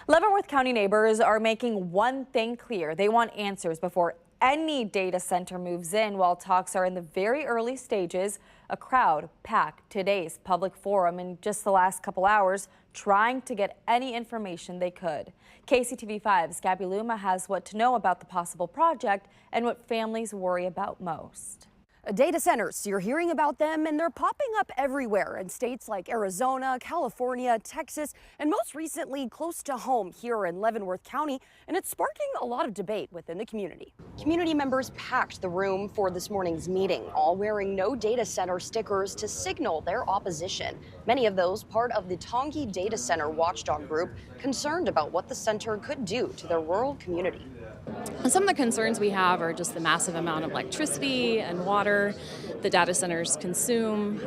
Leavenworth County neighbors are making one thing clear. They want answers before any data center moves in. While talks are in the very early stages, a crowd packed today's public forum in just the last couple hours, trying to get any information they could. KCTV5's Gabby Luma has what to know about the possible project and what families worry about most. Data centers, you're hearing about them, and they're popping up everywhere in states like Arizona, California, Texas, and most recently close to home here in Leavenworth County, and it's sparking a lot of debate within the community. Community members packed the room for this morning's meeting, all wearing no data center stickers to signal their opposition. Many of those part of the Tongi Data Center watchdog group, concerned about what the center could do to their rural community. Some of the concerns we have are just the massive amount of electricity and water the data centers consume,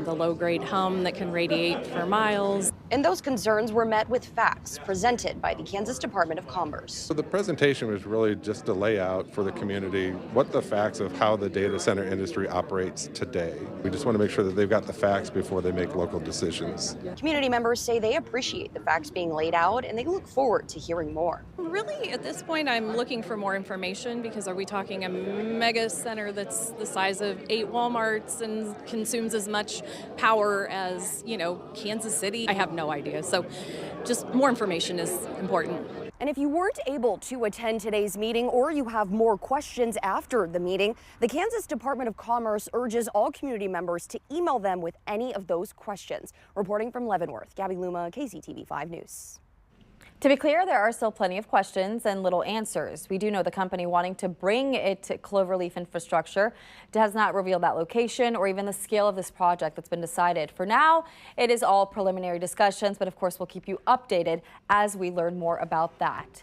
the low-grade hum that can radiate for miles. And those concerns were met with facts presented by the Kansas Department of Commerce. So the presentation was really just to lay out for the community what the facts of how the data center industry operates today. We just want to make sure that they've got the facts before they make local decisions. Community members say they appreciate the facts being laid out and they look forward to hearing more. Really, at this point, I'm looking for more information because are we talking a mega center that's the size of 8 Walmarts and consumes as much power as, Kansas City? I have no idea. So just more information is important. And if you weren't able to attend today's meeting or you have more questions after the meeting, the Kansas Department of Commerce urges all community members to email them with any of those questions. Reporting from Leavenworth, Gabby Luma, KCTV 5 News. To be clear, there are still plenty of questions and little answers. We do know the company wanting to bring it to Cloverleaf Infrastructure has not revealed that location or even the scale of this project that's been decided. For now, it is all preliminary discussions, but of course we'll keep you updated as we learn more about that.